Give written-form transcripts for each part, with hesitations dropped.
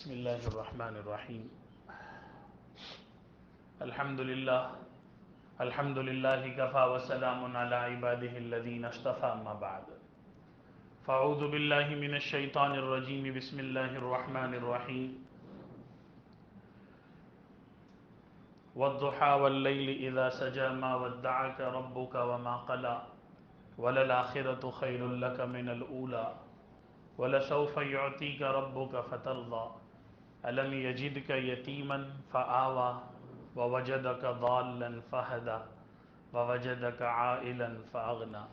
بسم اللہ الرحمن الرحیم الحمدللہ کفا وسلام علی عبادہ الذین اصطفى اما بعد فاعوذ باللہ من الشیطان الرجیم بسم اللہ الرحمن الرحیم والضحى واللیل اذا سجى ما ودعك ربك وما قلى وللآخرة خیر لك من الأولى ولسوف يعطيك ربك فترضى ألم يجدك يتيما فآوى ووجدك ضالا فهدى ووجدك عائلا فأغنى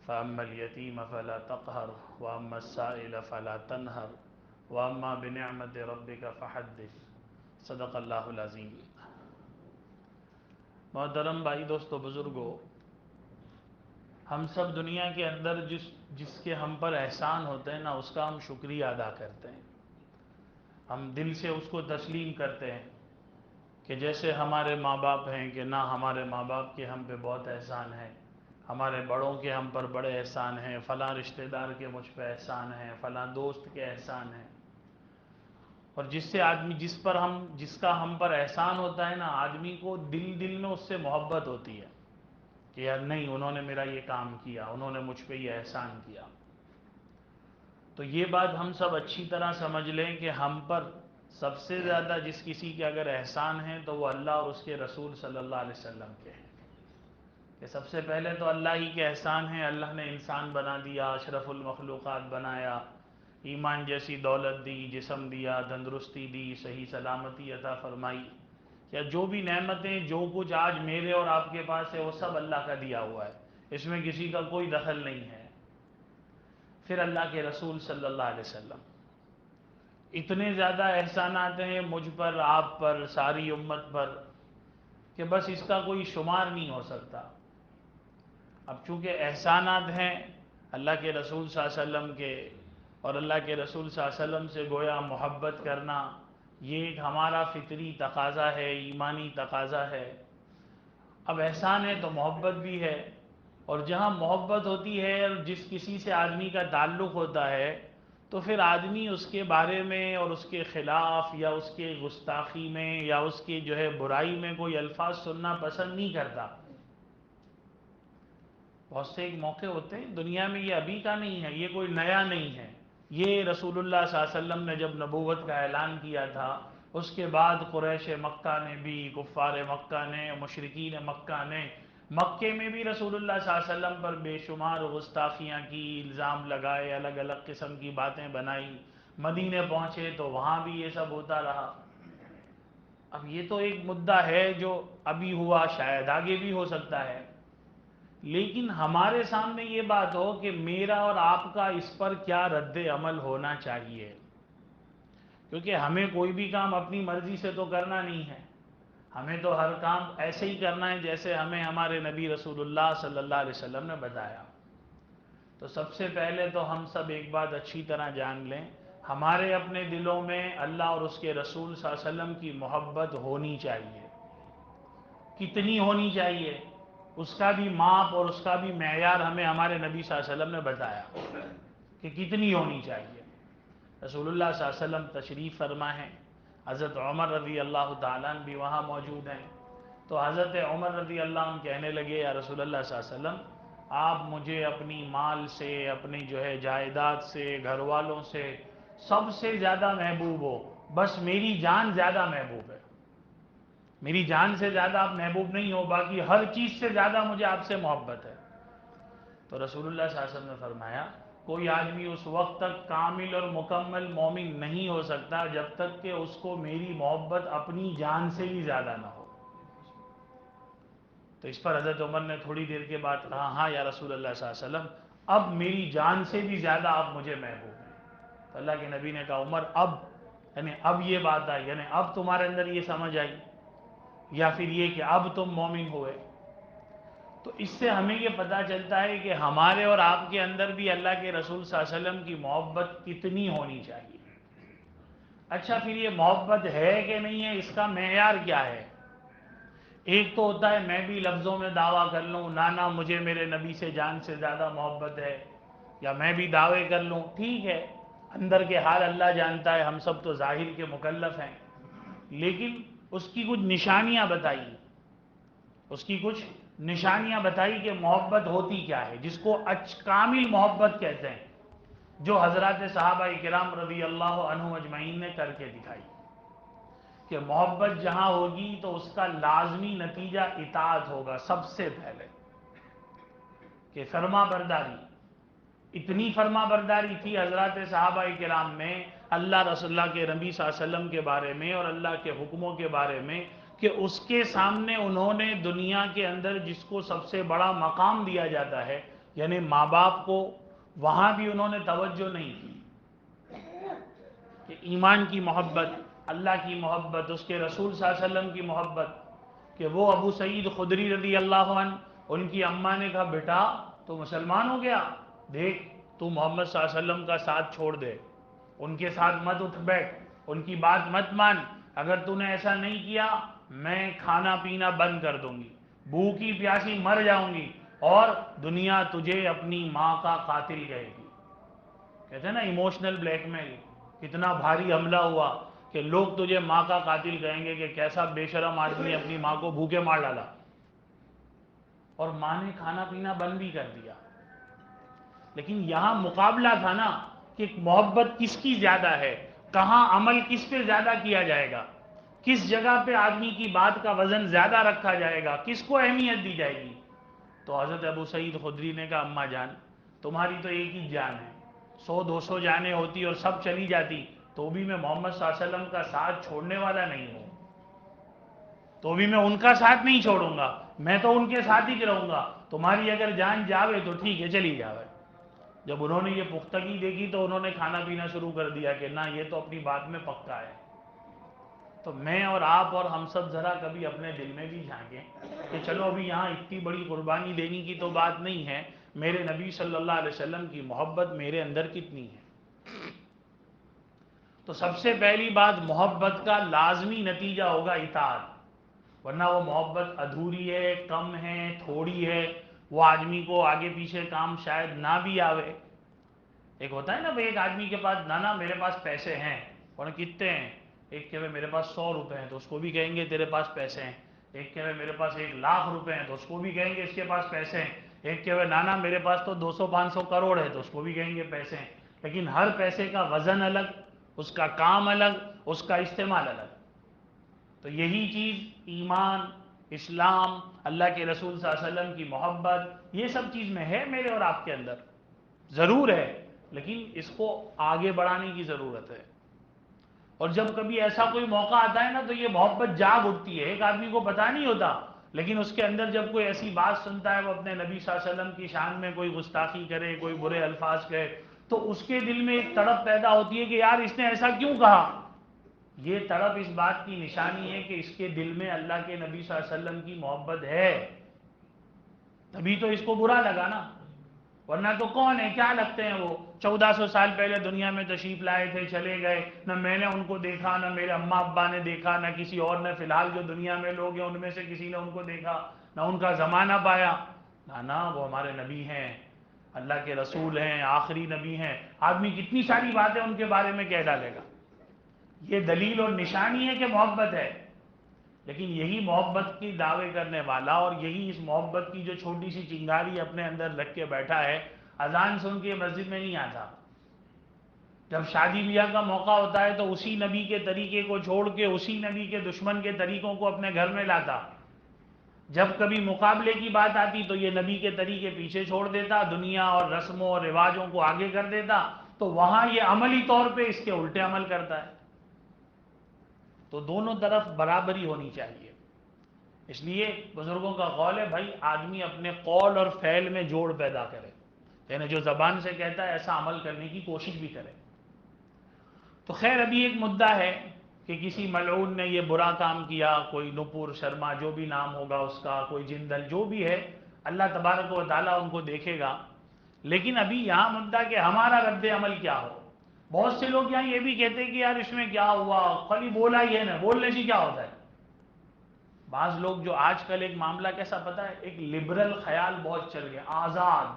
فأما اليتيم فلا تقهر وأما السائل فلا تنهر وأما بنعمة ربك فحدث صدق اللہ العظیم۔ محترم بھائی، دوستو، بزرگو، ہم سب دنیا کے اندر جس کے ہم پر احسان ہوتے ہیں نا، اس کا ہم شکریہ ادا کرتے ہیں، ہم دل سے اس کو تسلیم کرتے ہیں کہ جیسے ہمارے ماں باپ ہیں کہ نہ، ہمارے ماں باپ کے ہم پہ بہت احسان ہیں، ہمارے بڑوں کے ہم پر بڑے احسان ہیں، فلاں رشتہ دار کے مجھ پہ احسان ہیں، فلاں دوست کے احسان ہیں۔ اور جس کا ہم پر احسان ہوتا ہے نا، آدمی کو دل میں اس سے محبت ہوتی ہے کہ یار نہیں، انہوں نے میرا یہ کام کیا، انہوں نے مجھ پہ یہ احسان کیا۔ تو یہ بات ہم سب اچھی طرح سمجھ لیں کہ ہم پر سب سے زیادہ جس کسی کے اگر احسان ہیں تو وہ اللہ اور اس کے رسول صلی اللہ علیہ وسلم کے ہیں، کہ سب سے پہلے تو اللہ ہی کے احسان ہیں۔ اللہ نے انسان بنا دیا، اشرف المخلوقات بنایا، ایمان جیسی دولت دی، جسم دیا، تندرستی دی، صحیح سلامتی عطا فرمائی، یا جو بھی نعمتیں، جو کچھ آج میرے اور آپ کے پاس ہے، وہ سب اللہ کا دیا ہوا ہے، اس میں کسی کا کوئی دخل نہیں ہے۔ پھر اللہ کے رسول صلی اللہ علیہ وسلم، اتنے زیادہ احسانات ہیں مجھ پر، آپ پر، ساری امت پر، کہ بس اس کا کوئی شمار نہیں ہو سکتا۔ اب چونکہ احسانات ہیں اللہ کے رسول صلی اللہ علیہ وسلم کے، اور اللہ کے رسول صلی اللہ علیہ وسلم سے گویا محبت کرنا، یہ ایک ہمارا فطری تقاضا ہے، ایمانی تقاضا ہے۔ اب احسان ہے تو محبت بھی ہے، اور جہاں محبت ہوتی ہے اور جس کسی سے آدمی کا تعلق ہوتا ہے، تو پھر آدمی اس کے بارے میں اور اس کے خلاف یا اس کے گستاخی میں یا اس کی برائی میں کوئی الفاظ سننا پسند نہیں کرتا۔ بہت سے ایک موقع ہوتے ہیں دنیا میں، یہ ابھی کا نہیں ہے، یہ کوئی نیا نہیں ہے، یہ رسول اللہ صلی اللہ علیہ وسلم نے جب نبوت کا اعلان کیا تھا، اس کے بعد قریش مکہ نے بھی، کفار مکہ نے، مشرکین مکہ نے، مکے میں بھی رسول اللہ صلی اللہ علیہ وسلم پر بے شمار گستاخیاں کی، الزام لگائے، الگ الگ قسم کی باتیں بنائی۔ مدینے پہنچے تو وہاں بھی یہ سب ہوتا رہا۔ اب یہ تو ایک مدعا ہے جو ابھی ہوا، شاید آگے بھی ہو سکتا ہے، لیکن ہمارے سامنے یہ بات ہو کہ میرا اور آپ کا اس پر کیا رد عمل ہونا چاہیے، کیونکہ ہمیں کوئی بھی کام اپنی مرضی سے تو کرنا نہیں ہے، ہمیں تو ہر کام ایسے ہی کرنا ہے جیسے ہمیں ہمارے نبی رسول اللہ صلی اللہ علیہ وسلم نے بتایا۔ تو سب سے پہلے تو ہم سب ایک بات اچھی طرح جان لیں، ہمارے اپنے دلوں میں اللہ اور اس کے رسول صلی اللہ علیہ وسلم کی محبت ہونی چاہیے۔ کتنی ہونی چاہیے، اس کا بھی ماپ اور اس کا بھی معیار ہمیں ہمارے نبی صلی اللہ علیہ وسلم نے بتایا کہ کتنی ہونی چاہیے۔ رسول اللہ صلی اللہ علیہ وسلم تشریف فرما ہے، حضرت عمر رضی اللہ تعالیٰ عنہ بھی وہاں موجود ہیں، تو حضرت عمر رضی اللہ عنہ کہنے لگے، یا رسول اللہ صلی اللہ علیہ وسلم، آپ مجھے اپنی مال سے، اپنی جائیداد سے، گھر والوں سے سب سے زیادہ محبوب ہو، بس میری جان زیادہ محبوب ہے، میری جان سے زیادہ آپ محبوب نہیں ہو، باقی ہر چیز سے زیادہ مجھے آپ سے محبت ہے۔ تو رسول اللہ صلی اللہ علیہ وسلم نے فرمایا، کوئی آدمی اس وقت تک کامل اور مکمل مومن نہیں ہو سکتا جب تک کہ اس کو میری محبت اپنی جان سے بھی زیادہ نہ ہو۔ تو اس پر حضرت عمر نے تھوڑی دیر کے بعد کہا، ہاں یا رسول اللہ صلی اللہ علیہ وسلم، اب میری جان سے بھی زیادہ آپ مجھے محبوب ہیں۔ تو اللہ کے نبی نے کہا، عمر، اب یہ بات آئی، یعنی اب تمہارے اندر یہ سمجھ آئی، یا پھر یہ کہ اب تم مومن ہوئے۔ تو اس سے ہمیں یہ پتہ چلتا ہے کہ ہمارے اور آپ کے اندر بھی اللہ کے رسول صلی اللہ علیہ وسلم کی محبت کتنی ہونی چاہیے۔ اچھا، پھر یہ محبت ہے کہ نہیں ہے، اس کا معیار کیا ہے؟ ایک تو ہوتا ہے میں بھی لفظوں میں دعویٰ کر لوں، نانا مجھے میرے نبی سے جان سے زیادہ محبت ہے، یا میں بھی دعوے کر لوں، ٹھیک ہے، اندر کے حال اللہ جانتا ہے، ہم سب تو ظاہر کے مکلف ہیں، لیکن اس کی کچھ نشانیاں بتائی، اس کی کچھ نشانیاں بتائی کہ محبت ہوتی کیا ہے، جس کو کامل محبت کہتے ہیں، جو حضرات صحابہ کرام رضی اللہ عنہ اجمعین نے کر کے دکھائی کہ محبت جہاں ہوگی تو اس کا لازمی نتیجہ اطاعت ہوگا سب سے پہلے، کہ فرما برداری. اتنی فرما برداری تھی حضرات صحابہ کرام میں اللہ رسول اللہ کے نبی صلی اللہ علیہ وسلم کے بارے میں اور اللہ کے حکموں کے بارے میں، کہ اس کے سامنے انہوں نے دنیا کے اندر جس کو سب سے بڑا مقام دیا جاتا ہے، یعنی ماں باپ کو، وہاں بھی انہوں نے توجہ نہیں کی کہ ایمان کی محبت، اللہ کی محبت، اس کے رسول صلی اللہ علیہ وسلم کی محبت. کہ وہ ابو سعید خدری رضی اللہ عنہ، ان کی اماں نے کہا بیٹا تو مسلمان ہو گیا، دیکھ تو محمد صلی اللہ علیہ وسلم کا ساتھ چھوڑ دے، ان کے ساتھ مت اٹھ بیٹھ، ان کی بات مت مان، اگر تو نے ایسا نہیں کیا میں کھانا پینا بند کر دوں گی، بھوکی پیاسی مر جاؤں گی، اور دنیا تجھے اپنی ماں کا قاتل کہے گی. کہتے ہیں نا ایموشنل بلیک میل، کتنا بھاری حملہ ہوا کہ لوگ تجھے ماں کا قاتل کہیں گے کہ کیسا بے شرم آدمی اپنی ماں کو بھوکے مار ڈالا. اور ماں نے کھانا پینا بند بھی کر دیا. لیکن یہاں مقابلہ تھا نا کہ محبت کس کی زیادہ ہے، کہاں عمل کس پہ زیادہ کیا جائے گا، کس جگہ پہ آدمی کی بات کا وزن زیادہ رکھا جائے گا، کس کو اہمیت دی جائے گی. تو حضرت ابو سعید خدری نے کہا اماں جان تمہاری تو ایک ہی جان ہے، 100-200 جانیں ہوتی اور سب چلی جاتی تو بھی میں محمد صلی اللہ علیہ وسلم کا ساتھ چھوڑنے والا نہیں ہوں، تو بھی میں ان کا ساتھ نہیں چھوڑوں گا، میں تو ان کے ساتھ ہی رہوں گا، تمہاری اگر جان جاوے تو ٹھیک ہے چلی جاوے. جب انہوں نے یہ پختگی دیکھی تو انہوں نے کھانا پینا شروع کر دیا کہ نہ یہ تو اپنی بات میں پکا ہے. تو میں اور آپ اور ہم سب ذرا کبھی اپنے دل میں بھی جھانکیں کہ چلو ابھی یہاں اتنی بڑی قربانی دینے کی تو بات نہیں ہے، میرے نبی صلی اللہ علیہ وسلم کی محبت میرے اندر کتنی ہے. تو سب سے پہلی بات، محبت کا لازمی نتیجہ ہوگا اطاعت، ورنہ وہ محبت ادھوری ہے، کم ہے، تھوڑی ہے، وہ آدمی کو آگے پیچھے کام شاید نہ بھی آوے. ایک ہوتا ہے نا بھئی ایک آدمی کے پاس نانا میرے پاس پیسے ہیں، اور کتنے ہیں، ایک کہ میرے پاس 100 روپے ہیں تو اس کو بھی کہیں گے تیرے پاس پیسے ہیں، ایک کہ میرے پاس 1,00,000 روپے ہیں تو اس کو بھی کہیں گے اس کے پاس پیسے ہیں، ایک کہ نانا میرے پاس تو 200-500 کروڑ ہے تو اس کو بھی کہیں گے پیسے ہیں. لیکن ہر پیسے کا وزن الگ، اس کا کام الگ، اس کا استعمال الگ. تو یہی چیز ایمان، اسلام، اللہ کے رسول صلی اللہ علیہ وسلم کی محبت، یہ سب چیز میں ہے میرے اور آپ کے اندر، ضرور ہے، لیکن اس کو آگے بڑھانے کی ضرورت ہے. اور جب کبھی ایسا کوئی موقع آتا ہے نا تو یہ محبت جاگ اٹھتی ہے. ایک آدمی کو پتہ نہیں ہوتا، لیکن اس کے اندر جب کوئی ایسی بات سنتا ہے، وہ اپنے نبی صلی اللہ علیہ وسلم کی شان میں کوئی گستاخی کرے، کوئی برے الفاظ کہے، تو اس کے دل میں ایک تڑپ پیدا ہوتی ہے کہ یار اس نے ایسا کیوں کہا. یہ تڑپ اس بات کی نشانی ہے کہ اس کے دل میں اللہ کے نبی صلی اللہ علیہ وسلم کی محبت ہے، تبھی تو اس کو برا لگا نا. ورنہ تو کون ہے، کیا لگتے ہیں وہ، 1400 سال پہلے دنیا میں تشریف لائے تھے، چلے گئے، نہ میں نے ان کو دیکھا، نہ میرے اماں ابا نے دیکھا، نہ کسی اور نے، فی الحال جو دنیا میں لوگ ہیں ان میں سے کسی نے ان کو دیکھا، نہ ان کا زمانہ پایا. نہ وہ ہمارے نبی ہیں، اللہ کے رسول ہیں، آخری نبی ہیں. آدمی کتنی ساری باتیں ان کے بارے میں کہہ ڈالے گا. یہ دلیل اور نشانی ہے کہ محبت ہے. لیکن یہی محبت کی دعوے کرنے والا اور یہی اس محبت کی جو چھوٹی سی چنگاری اپنے اندر رکھ کے بیٹھا ہے، اذان سن کے مسجد میں نہیں آتا. جب شادی بیاہ کا موقع ہوتا ہے تو اسی نبی کے طریقے کو چھوڑ کے اسی نبی کے دشمن کے طریقوں کو اپنے گھر میں لاتا. جب کبھی مقابلے کی بات آتی تو یہ نبی کے طریقے پیچھے چھوڑ دیتا، دنیا اور رسموں اور رواجوں کو آگے کر دیتا. تو وہاں یہ عملی طور پہ اس کے الٹے عمل کرتا ہے. تو دونوں طرف برابری ہونی چاہیے. اس لیے بزرگوں کا قول ہے بھائی آدمی اپنے قول اور فعل میں جوڑ پیدا کرے، یعنی جو زبان سے کہتا ہے ایسا عمل کرنے کی کوشش بھی کرے. تو خیر ابھی ایک مدعا ہے کہ کسی ملعون نے یہ برا کام کیا، کوئی نپور شرما جو بھی نام ہوگا اس کا، کوئی جندل جو بھی ہے، اللہ تبارک و تعالیٰ ان کو دیکھے گا. لیکن ابھی یہاں مدعا کہ ہمارا رد عمل کیا ہو. بہت سے لوگ یہاں یہ بھی کہتے ہیں کہ یار اس میں کیا ہوا، خالی بولا ہی ہے نا، بولنے سے کیا ہوتا ہے. بعض لوگ جو آج کل ایک معاملہ کیسا پتا ہے، ایک لبرل خیال بہت چل گیا، آزاد.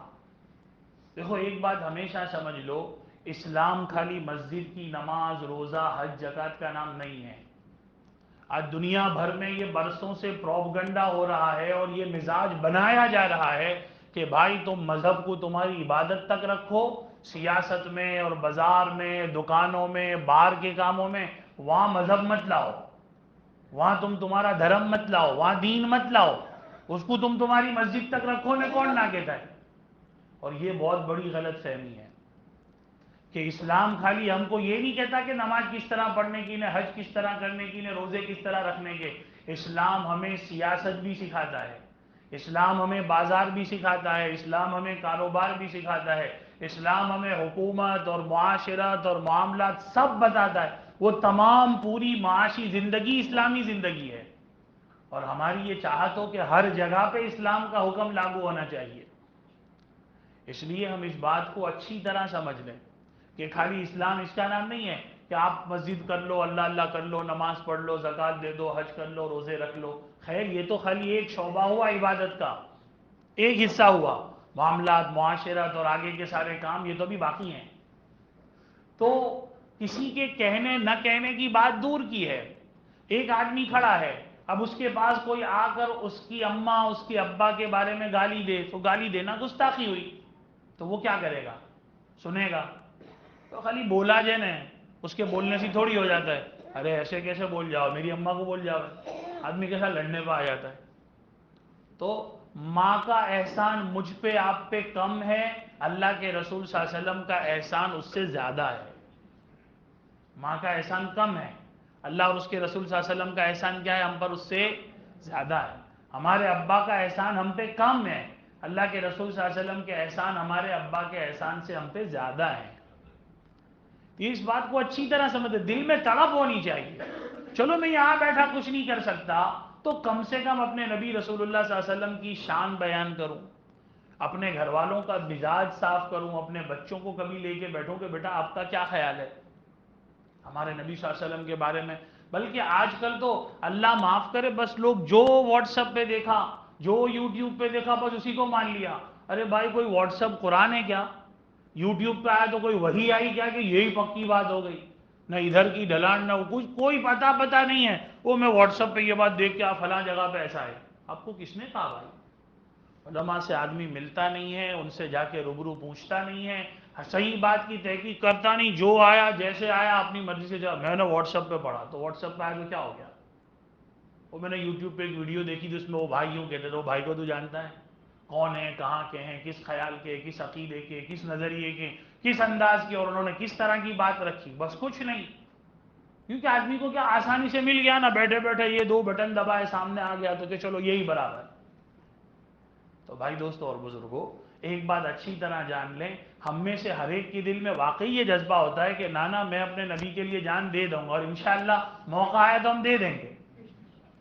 دیکھو ایک بات ہمیشہ سمجھ لو اسلام خالی مسجد کی نماز، روزہ، حج، زکوٰۃ کا نام نہیں ہے۔ آج دنیا بھر میں یہ برسوں سے پروپگنڈا ہو رہا ہے اور یہ مزاج بنایا جا رہا ہے کہ بھائی تم مذہب کو تمہاری عبادت تک رکھو، سیاست میں اور بازار میں، دکانوں میں، باہر کے کاموں میں وہاں مذہب مت لاؤ، وہاں تم تمہارا دھرم مت لاؤ، وہاں دین مت لاؤ، اس کو تم تمہاری مسجد تک رکھو میں کون نہ کہتا ہے۔ اور یہ بہت بڑی غلط فہمی ہے کہ اسلام خالی ہم کو یہ نہیں کہتا کہ نماز کس طرح پڑھنے کی، نے حج کس طرح کرنے کی، نے روزے کس طرح رکھنے کے۔ اسلام ہمیں سیاست بھی سکھاتا ہے، اسلام ہمیں بازار بھی سکھاتا ہے، اسلام ہمیں کاروبار بھی سکھاتا ہے، اسلام ہمیں حکومت اور معاشرت اور معاملات سب بتاتا ہے۔ وہ تمام پوری معاشی زندگی اسلامی زندگی ہے، اور ہماری یہ چاہت ہو کہ ہر جگہ پہ اسلام کا حکم لاگو ہونا چاہیے۔ اس لیے ہم اس بات کو اچھی طرح سمجھ لیں کہ خالی اسلام اس کا نام نہیں ہے کہ آپ مسجد کر لو، اللہ اللہ کر لو، نماز پڑھ لو، زکوٰۃ دے دو، حج کر لو، روزے رکھ لو۔ خیر یہ تو خالی ایک شعبہ ہوا عبادت کا، ایک حصہ ہوا۔ معاملات، معاشرت اور آگے کے سارے کام یہ تو بھی باقی ہیں۔ تو کسی کے کہنے نہ کہنے کی بات دور کی ہے، ایک آدمی کھڑا ہے، اب اس کے پاس کوئی آ کر اس کی اماں، اس کے ابا کے بارے میں گالی دے تو گالی دینا گستاخی ہوئی، تو وہ کیا کرے گا؟ سنے گا؟ تو خالی بولا جائے نا، اس کے بولنے سے تھوڑی ہو جاتا ہے۔ ارے ایسے کیسے بول جاؤ، میری اماں کو بول جاؤ، آدمی کے ساتھ لڑنے پہ آ جاتا ہے۔ تو ماں کا احسان مجھ پہ آپ پہ کم ہے، اللہ کے رسول صلی اللہ علیہ وسلم کا احسان اس سے زیادہ ہے۔ ماں کا احسان کم ہے، اللہ اور اس کے رسول صلی اللہ علیہ وسلم کا احسان کیا ہے؟ ہم پر اس سے زیادہ ہے۔ ہمارے ابا کا احسان ہم پہ کم ہے، اللہ کے رسول صلی اللہ علیہ وسلم کے احسان ہمارے ابا کے احسان سے ہم پہ زیادہ ہے۔ اس بات کو اچھی طرح سمجھتے، دل میں تڑپ ہونی چاہیے۔ چلو میں یہاں بیٹھا کچھ نہیں کر سکتا تو کم سے کم اپنے نبی رسول اللہ صلی اللہ علیہ وسلم کی شان بیان کروں، اپنے گھر والوں کا مزاج صاف کروں، اپنے بچوں کو کبھی لے کے بیٹھوں کہ بیٹا آپ کا کیا خیال ہے ہمارے نبی صلی اللہ علیہ وسلم کے بارے میں۔ بلکہ آج کل تو اللہ معاف کرے، بس لوگ جو واٹس ایپ پہ دیکھا، جو یوٹیوب پہ دیکھا، بس اسی کو مان لیا۔ ارے بھائی کوئی واٹس ایپ قرآن ہے کیا؟ یوٹیوب پہ آیا تو کوئی وحی آئی کیا کہ یہی پکی بات ہو گئی؟ نہ ادھر کی ڈھلان، نہ کچھ، کوئی پتہ نہیں ہے۔ وہ میں واٹس ایپ پہ یہ بات دیکھ کے فلاں جگہ پہ ایسا ہے۔ آپ کو کس نے کہا بھائی؟ علماء سے آدمی ملتا نہیں ہے، ان سے جا کے روبرو پوچھتا نہیں ہے، صحیح بات کی تحقیق کرتا نہیں، جو آیا جیسے آیا اپنی مرضی سے جا۔ میں نے واٹس ایپ پہ پڑھا تو واٹس ایپ پہ آیا تو کیا ہو گیا؟ وہ میں نے یوٹیوب پہ ایک ویڈیو دیکھی جس میں وہ بھائی یوں کہتے تھے، وہ بھائی کو تو جانتا ہے کون ہے، کہاں کے ہیں، کس خیال کے، کس عقیدے کے، کس نظریے کے، کس انداز کے، اور انہوں نے کس طرح کی بات رکھی، بس کچھ نہیں۔ کیونکہ آدمی کو کیا آسانی سے مل گیا نا، بیٹھے بیٹھے یہ دو بٹن دبائے سامنے آ گیا تو کہ چلو یہی برابر۔ تو بھائی دوستو اور بزرگوں، ایک بات اچھی طرح جان لیں، ہم میں سے ہر ایک کے دل میں واقعی یہ جذبہ ہوتا ہے کہ نانا میں اپنے نبی کے لیے جان دے دوں گا، اور انشاءاللہ موقع آیا تو ہم دے دیں گے،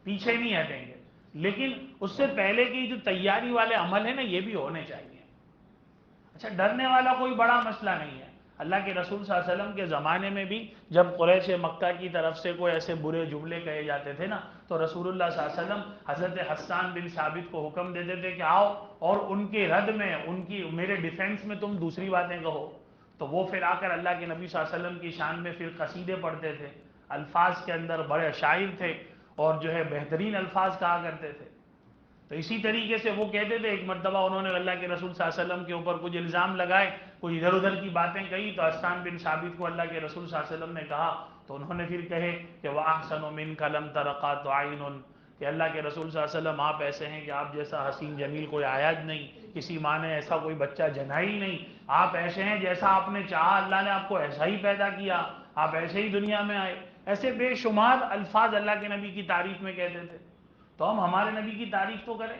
پیچھے نہیں ہٹیں گے۔ لیکن اس سے پہلے کی جو تیاری والے عمل ہیں نا، یہ بھی ہونے چاہیے۔ اچھا، ڈرنے والا کوئی بڑا مسئلہ نہیں ہے۔ اللہ کے رسول صلی اللہ علیہ وسلم کے زمانے میں بھی جب قریش مکہ کی طرف سے کوئی ایسے برے جملے کہے جاتے تھے نا، تو رسول اللہ صلی اللہ علیہ وسلم حضرت حسان بن ثابت کو حکم دیتے تھے کہ آؤ اور ان کے رد میں، ان کی میرے ڈیفینس میں تم دوسری باتیں کہو۔ تو وہ پھر آ کر اللہ کے نبی صلی اللہ علیہ وسلم کی شان میں پھر قصیدے پڑھتے تھے، الفاظ کے اندر بڑے شاعر تھے اور جو ہے بہترین الفاظ کہا کرتے تھے۔ تو اسی طریقے سے وہ کہتے تھے، ایک مرتبہ انہوں نے اللہ کے رسول صلی اللہ علیہ وسلم کے اوپر کچھ الزام لگائے، کچھ ادھر ادھر کی باتیں کہی، تو حسان بن ثابت کو اللہ کے رسول صلی اللہ علیہ وسلم نے کہا، تو انہوں نے پھر کہے کہ وَأَحْسَنُ مِنْكَ لَمْ تَرَ قَطُّ عَيْنٌ، کہ اللہ کے رسول صلی اللہ علیہ وسلم آپ ایسے ہیں کہ آپ جیسا حسین جمیل کوئی آیا ہی نہیں، کسی ماں نے ایسا کوئی بچہ جنا ہی نہیں، آپ ایسے ہیں جیسا آپ نے چاہا، اللہ نے آپ کو ایسا ہی پیدا کیا، آپ ایسے ہی دنیا میں آئے۔ ایسے بے شمار الفاظ اللہ کے نبی کی تعریف میں کہتے تھے۔ تو ہم ہمارے نبی کی تعریف تو کریں۔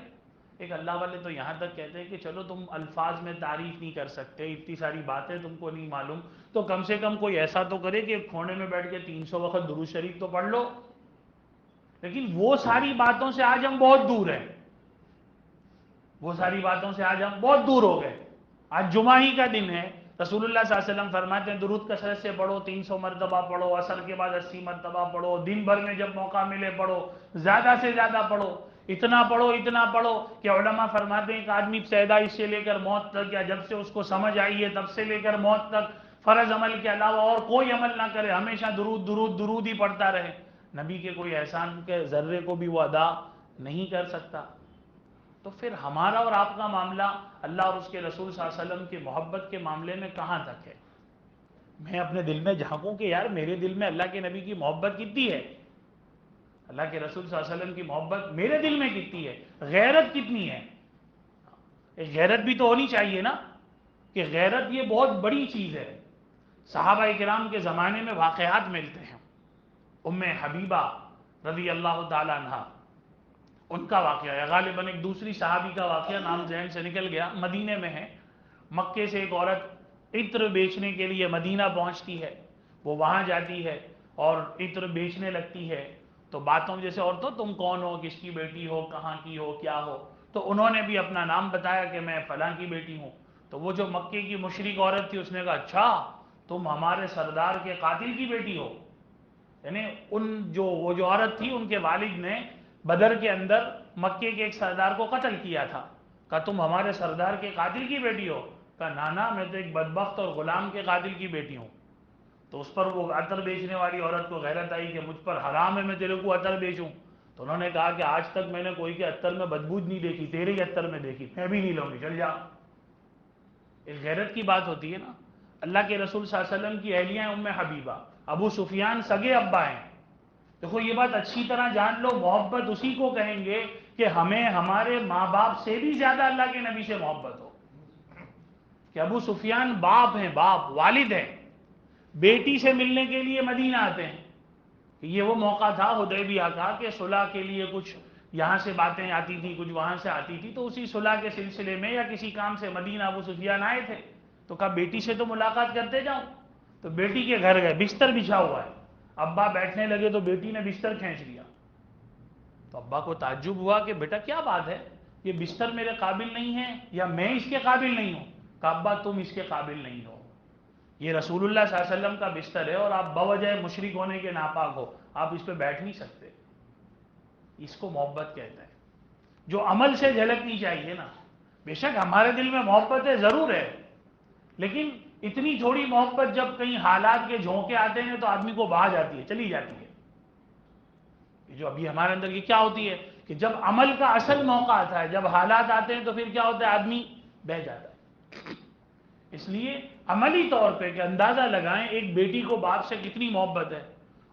ایک اللہ والے تو یہاں تک کہتے ہیں کہ چلو تم الفاظ میں تعریف نہیں کر سکتے، اتنی ساری باتیں تم کو نہیں معلوم، تو کم سے کم کوئی ایسا تو کرے کہ کھونے میں بیٹھ کے 300 وقت درود شریف تو پڑھ لو۔ لیکن وہ ساری باتوں سے آج ہم بہت دور ہیں، وہ ساری باتوں سے آج ہم بہت دور ہو گئے۔ آج جمعہ ہی کا دن ہے، رسول اللہ صلی اللہ علیہ وسلم فرماتے ہیں درود کثرت سے پڑھو، 300 مرتبہ پڑھو، عصر کے بعد 80 مرتبہ پڑھو، دن بھر میں جب موقع ملے پڑھو، زیادہ سے زیادہ پڑھو، اتنا پڑھو کہ علماء فرماتے ہیں کہ آدمی پیدائش سے لے کر موت تک، یا جب سے اس کو سمجھ آئی ہے تب سے لے کر موت تک، فرض عمل کے علاوہ اور کوئی عمل نہ کرے، ہمیشہ درود درود درود ہی پڑھتا رہے، نبی کے کوئی احسان کے ذرے کو بھی وہ ادا نہیں کر سکتا، تو پھر ہمارا اور آپ کا معاملہ اللہ اور اس کے رسول صلی اللہ علیہ وسلم کی محبت کے معاملے میں کہاں تک ہے؟ میں اپنے دل میں جھانکوں کہ یار میرے دل میں اللہ کے نبی کی محبت کتنی ہے، اللہ کے رسول صلی اللہ علیہ وسلم کی محبت میرے دل میں کتنی ہے، غیرت کتنی ہے؟ ایک غیرت بھی تو ہونی چاہیے نا، کہ غیرت یہ بہت بڑی چیز ہے۔ صحابہ کرام کے زمانے میں واقعات ملتے ہیں، ام حبیبہ رضی اللہ تعالی عنہ، ان کا واقعہ ہے، غالباً ایک دوسری صحابی کا واقعہ نام ذہن سے نکل گیا، مدینے میں ہے، مکے سے ایک عورت عطر بیچنے کے لیے مدینہ پہنچتی ہے، وہ وہاں جاتی ہے اور عطر بیچنے لگتی ہے، تو باتوں جیسے عورتوں تم کون ہو، کس کی بیٹی ہو، کہاں کی ہو، کیا ہو، تو انہوں نے بھی اپنا نام بتایا کہ میں فلاں کی بیٹی ہوں، تو وہ جو مکے کی مشرک عورت تھی اس نے کہا اچھا تم ہمارے سردار کے قاتل کی بیٹی ہو، یعنی وہ جو عورت تھی ان کے والد نے بدر کے اندر مکے کے ایک سردار کو قتل کیا تھا، کہا تم ہمارے سردار کے قاتل کی بیٹی ہو، کہا نانا میں تو ایک بدبخت اور غلام کے قاتل کی بیٹی ہوں، تو اس پر وہ عطر بیچنے والی عورت کو غیرت آئی کہ مجھ پر حرام ہے میں تیرے کو عطر بیچوں، تو انہوں نے کہا کہ آج تک میں نے کوئی کے عطر میں بدبو نہیں دیکھی، تیرے ہی عطر میں دیکھی، میں بھی نہیں لوں گی، چل جا۔ ایک غیرت کی بات ہوتی ہے نا۔ اللہ کے رسول صلی اللہ علیہ وسلم کی اہلیہ ام حبیبہ، ابو سفیان سگے ابا ہیں، دیکھو یہ بات اچھی طرح جان لو، محبت اسی کو کہیں گے کہ ہمیں ہمارے ماں باپ سے بھی زیادہ اللہ کے نبی سے محبت ہو، کہ ابو سفیان باپ ہیں، باپ والد ہیں، بیٹی سے ملنے کے لیے مدینہ آتے ہیں، یہ وہ موقع تھا حدیبیہ کا کہ صلح کے لیے کچھ یہاں سے باتیں آتی تھی، کچھ وہاں سے آتی تھی، تو اسی صلح کے سلسلے میں یا کسی کام سے مدینہ ابو سفیان آئے تھے، تو کہا بیٹی سے تو ملاقات کرتے جاؤ، تو بیٹی کے گھر گئے، بستر بچھا ہوا ہے، ابا بیٹھنے لگے تو بیٹی نے بستر کھینچ لیا، تو ابا کو تعجب ہوا کہ بیٹا کیا بات ہے، یہ بستر میرے قابل نہیں ہے یا میں اس کے قابل نہیں ہوں؟ کہا ابا تم اس کے قابل نہیں ہو، یہ رسول اللہ صلی اللہ علیہ وسلم کا بستر ہے اور آپ بوجہ مشرک ہونے کے ناپاک ہو، آپ اس پہ بیٹھ نہیں سکتے۔ اس کو محبت کہتے ہیں، جو عمل سے جھلکنی چاہیے نا۔ بے شک ہمارے دل میں محبت ضرور ہے، لیکن اتنی تھوڑی محبت جب کہیں حالات کے جھونکے آتے ہیں تو آدمی کو بہا جاتی ہے، چلی جاتی ہے۔ جو ابھی ہمارے اندر یہ کیا ہوتی ہے کہ جب عمل کا اصل موقع آتا ہے، جب حالات آتے ہیں تو پھر کیا ہوتا ہے، آدمی بہہ جاتا ہے۔ اس لیے عملی طور پہ کہ اندازہ لگائیں ایک بیٹی کو باپ سے کتنی محبت ہے،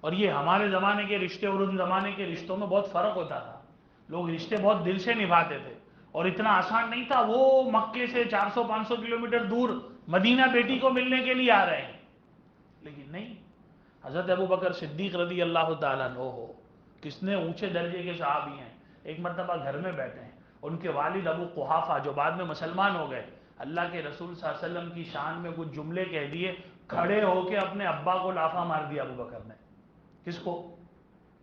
اور یہ ہمارے زمانے کے رشتے اور ان زمانے کے رشتوں میں بہت فرق ہوتا تھا، لوگ رشتے بہت دل سے نبھاتے تھے، اور اتنا آسان نہیں تھا، وہ مکے سے 400-500 کلومیٹر دور مدینہ بیٹی کو ملنے کے لیے آ رہے ہیں، لیکن نہیں، حضرت ابوبکر صدیق رضی اللہ تعالیٰ عنہ ہو، کس نے اونچے درجے کے صحابی ہیں، ایک مرتبہ گھر میں بیٹھے ہیں، ان کے والد ابو قحافہ جو بعد میں مسلمان ہو گئے، اللہ کے رسول صلی اللہ علیہ وسلم کی شان میں کچھ جملے کہہ دیے، کھڑے ہو کے اپنے ابا کو لافہ مار دیا ابوبکر نے، کس کو؟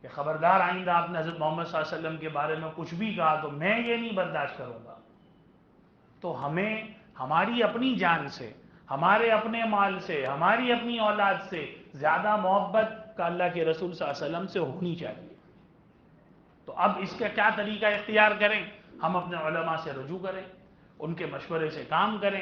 کہ خبردار آئندہ آپ نے حضرت محمد صلی اللہ علیہ وسلم کے بارے میں کچھ بھی کہا تو میں یہ نہیں برداشت کروں گا۔ تو ہمیں ہماری اپنی جان سے، ہمارے اپنے مال سے، ہماری اپنی اولاد سے زیادہ محبت کا اللہ کے رسول صلی اللہ علیہ وسلم سے ہونی چاہیے۔ تو اب اس کا کیا طریقہ اختیار کریں؟ ہم اپنے علماء سے رجوع کریں، ان کے مشورے سے کام کریں،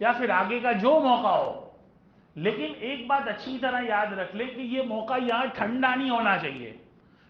یا پھر آگے کا جو موقع ہو۔ لیکن ایک بات اچھی طرح یاد رکھ لیں کہ یہ موقع یہاں ٹھنڈا نہیں ہونا چاہیے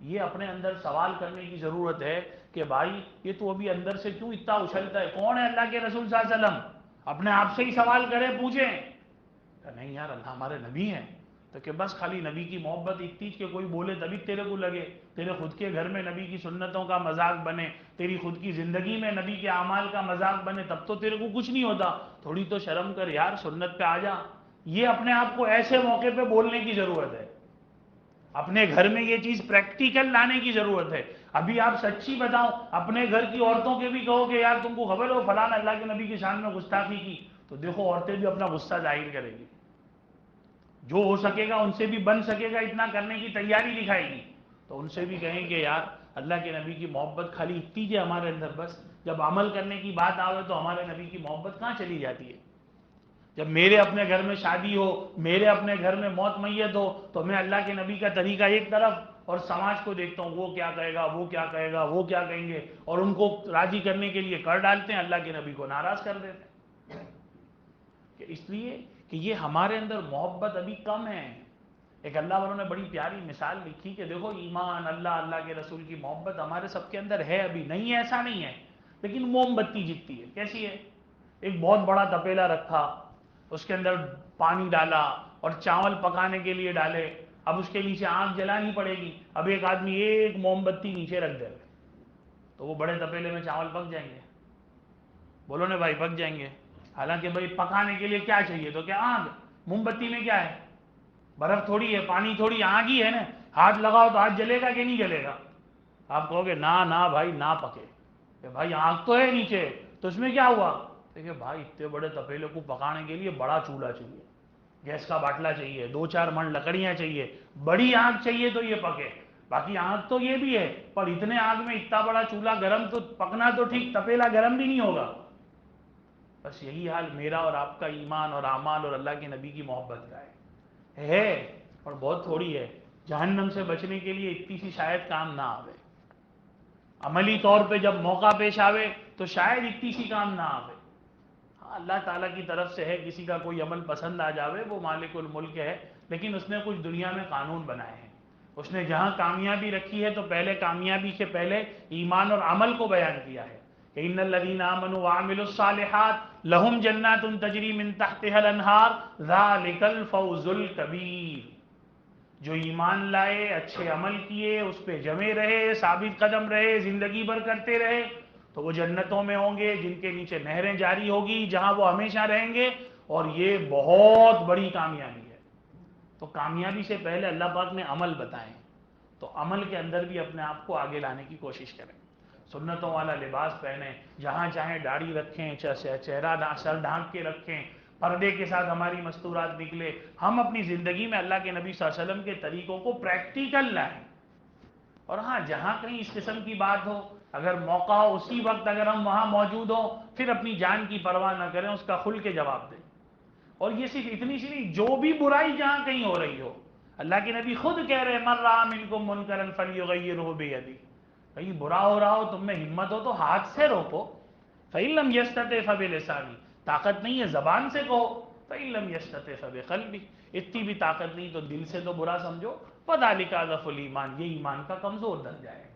یہ اپنے اندر سوال کرنے کی ضرورت ہے کہ بھائی یہ تو ابھی اندر سے کیوں اتنا اچھلتا ہے، کون ہے اللہ کے رسول صلی اللہ علیہ وسلم؟ اپنے آپ سے ہی سوال کریں، پوچھیں کہ نہیں یار اللہ ہمارے نبی ہیں، تو کہ بس خالی نبی کی محبت اتنی کہ کوئی بولے تبھی تیرے کو لگے، تیرے خود کے گھر میں نبی کی سنتوں کا مذاق بنے، تیری خود کی زندگی میں نبی کے اعمال کا مذاق بنے، تب تو تیرے کو کچھ نہیں ہوتا، تھوڑی تو شرم کر یار، سنت پہ آ جا۔ یہ اپنے آپ کو ایسے موقع پہ بولنے کی ضرورت ہے، اپنے گھر میں یہ چیز پریکٹیکل لانے کی ضرورت ہے۔ ابھی آپ سچی بتاؤ، اپنے گھر کی عورتوں کے بھی کہو کہ یار تم کو خبر ہو فلاں اللہ کے نبی کی شان میں گستاخی کی، تو دیکھو عورتیں بھی اپنا غصہ ظاہر کرے گی، جو ہو سکے گا ان سے بھی بن سکے گا اتنا کرنے کی تیاری دکھائے گی، تو ان سے بھی کہیں کہ یار اللہ کے نبی کی محبت خالی اتنی ہے ہمارے اندر، بس جب عمل کرنے کی بات آوے تو ہمارے نبی کی محبت کہاں چلی جاتی ہے۔ جب میرے اپنے گھر میں شادی ہو، میرے اپنے گھر میں موت میت ہو، تو میں اللہ کے نبی کا طریقہ ایک طرف اور سماج کو دیکھتا ہوں، وہ کیا کہے گا، وہ کیا کہے گا، وہ کیا کہیں گے، اور ان کو راضی کرنے کے لیے کر ڈالتے ہیں، اللہ کے نبی کو ناراض کر دیتے ہیں۔ کہ اس لیے کہ یہ ہمارے اندر محبت ابھی کم ہے۔ ایک اللہ والوں نے بڑی پیاری مثال لکھی کہ دیکھو ایمان، اللہ کے رسول کی محبت ہمارے سب کے اندر ہے، ابھی نہیں ہے ایسا نہیں ہے، لیکن موم بتی جتتی ہے۔ کیسی ہے؟ ایک بہت بڑا تپیلا رکھا، اس کے اندر پانی ڈالا اور چاول پکانے کے لیے ڈالے، اب اس کے نیچے آنکھ جلانی پڑے گی، اب ایک آدمی ایک موم بتی نیچے رکھ دے تو وہ بڑے تپیلے میں چاول پک جائیں گے؟ بولو نا بھائی، پک جائیں گے؟ حالانکہ بھائی پکانے کے لیے کیا چاہیے؟ تو کیا آنکھ؟ موم بتی میں کیا ہے؟ برف تھوڑی ہے، پانی تھوڑی، آگ ہی ہے نا، ہاتھ لگاؤ تو ہاتھ جلے گا کہ نہیں جلے گا؟ آپ کہو گے نہ بھائی نہ پکے، کہ بھائی آگ تو ہے نیچے، تو اس میں کیا ہوا؟ دیکھیں بھائی اتنے بڑے تپیلے کو پکانے کے لیے بڑا چولہا چاہیے، گیس کا باٹلا چاہیے، 2-4 من لکڑیاں چاہیے، بڑی آگ چاہیے تو یہ پکے۔ باقی آگ تو یہ بھی ہے، پر اتنے آگ میں اتنا بڑا چولہا گرم تو پکنا تو ٹھیک، تپیلا گرم بھی نہیں ہوگا۔ بس یہی حال میرا اور آپ کا ایمان اور اعمال اور اللہ کے نبی کی محبت کا ہے اور بہت تھوڑی ہے۔ جہنم سے بچنے کے لیے اتنی سی شاید کام نہ آوے، عملی طور پہ جب موقع پیش آوے تو شاید اتنی سی کام نہ آوے۔ ہاں اللہ تعالیٰ کی طرف سے ہے، کسی کا کوئی عمل پسند آ جاوے، وہ مالک الملک ہے، لیکن اس نے کچھ دنیا میں قانون بنائے ہیں۔ اس نے جہاں کامیابی رکھی ہے تو پہلے کامیابی سے پہلے ایمان اور عمل کو بیان کیا ہے کہ ان الذین آمنوا وعملوا الصالحات لہم جنات تجری من تحتها الانہار ذالک الفوز الکبیر۔ جو ایمان لائے، اچھے عمل کیے، اس پہ جمے رہے، ثابت قدم رہے، زندگی بھر کرتے رہے، تو وہ جنتوں میں ہوں گے جن کے نیچے نہریں جاری ہوگی، جہاں وہ ہمیشہ رہیں گے، اور یہ بہت بڑی کامیابی ہے۔ تو کامیابی سے پہلے اللہ پاک نے عمل بتائیں، تو عمل کے اندر بھی اپنے آپ کو آگے لانے کی کوشش کریں، سنتوں والا لباس پہنیں، جہاں چاہیں داڑھی رکھیں، چہرہ سر ڈھانک کے رکھیں، پردے کے ساتھ ہماری مستورات نکلے، ہم اپنی زندگی میں اللہ کے نبی صلی اللہ علیہ وسلم کے طریقوں کو پریکٹیکل لائیں۔ اور ہاں جہاں کہیں اس قسم کی بات ہو، اگر موقع ہو اسی وقت اگر ہم وہاں موجود ہوں، پھر اپنی جان کی پرواہ نہ کریں، اس کا کھل کے جواب دیں۔ اور یہ صرف اتنی سی نہیں، جو بھی برائی جہاں کہیں ہو رہی ہو، اللہ کے نبی خود کہہ رہے من رأى منکم منکرا فلیغیرہ بیدہ، کہیں برا ہو رہا ہو، تم میں ہمت ہو تو ہاتھ سے روکو، فإن لم یستطع فبلسانہ، طاقت نہیں ہے زبان سے کہو، فإن لم یستطع فبقلبہ، اتنی بھی طاقت نہیں تو دل سے تو برا سمجھو، فذلک اضعف الایمان، یہ ایمان کا کمزور درجہ ہے۔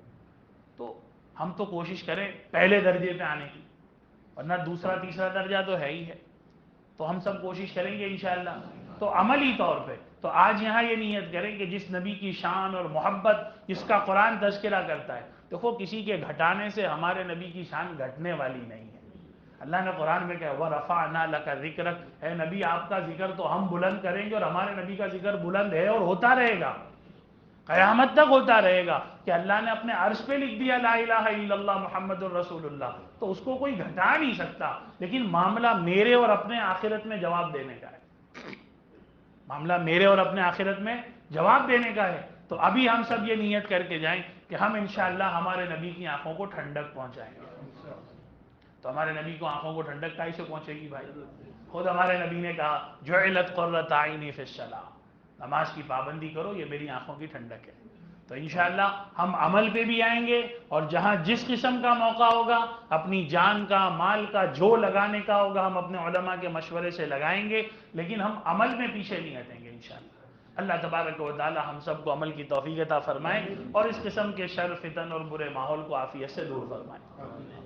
تو ہم تو کوشش کریں پہلے درجے پہ آنے کی، ورنہ دوسرا تیسرا درجہ تو ہے ہی ہے، تو ہم سب کوشش کریں گے انشاءاللہ۔ تو عملی طور پہ تو آج یہاں یہ نیت کریں کہ جس نبی کی شان اور محبت جس کا قرآن تذکرہ کرتا ہے، دیکھو کسی کے گھٹانے سے ہمارے نبی کی شان گھٹنے والی نہیں ہے۔ اللہ نے قرآن میں کہا وَرَفَعْنَا لَكَ ذِكْرَكَ، اے نبی آپ کا ذکر تو ہم بلند کریں گے، اور ہمارے نبی کا ذکر بلند ہے اور ہوتا رہے گا، قیامت تک ہوتا رہے گا، کہ اللہ نے اپنے عرش پہ لکھ دیا لا الہ الا اللہ محمد الرسول اللہ، تو اس کو کوئی گھٹا نہیں سکتا۔ لیکن معاملہ میرے اور اپنے آخرت میں جواب دینے کا ہے، معاملہ میرے اور اپنے آخرت میں جواب دینے کا ہے۔ تو ابھی ہم سب یہ نیت کر کے جائیں کہ ہم انشاءاللہ ہمارے نبی کی آنکھوں کو ٹھنڈک پہنچائیں گے۔ تو ہمارے نبی کو آنکھوں کو ٹھنڈک کائی سے پہنچے گی بھائی؟ خود ہمارے نبی نے کہا جعلت قرۃ عینی فی الصلاۃ، نماز کی پابندی کرو، یہ میری آنکھوں کی ٹھنڈک ہے۔ تو انشاءاللہ ہم عمل پہ بھی آئیں گے، اور جہاں جس قسم کا موقع ہوگا، اپنی جان کا مال کا جو لگانے کا ہوگا ہم اپنے علماء کے مشورے سے لگائیں گے، لیکن ہم عمل میں پیچھے نہیں ہٹیں گے انشاءاللہ۔ اللہ تبارک و تعالی ہم سب کو عمل کی توفیق عطا فرمائے، اور اس قسم کے شر فتن اور برے ماحول کو عافیت سے دور فرمائے۔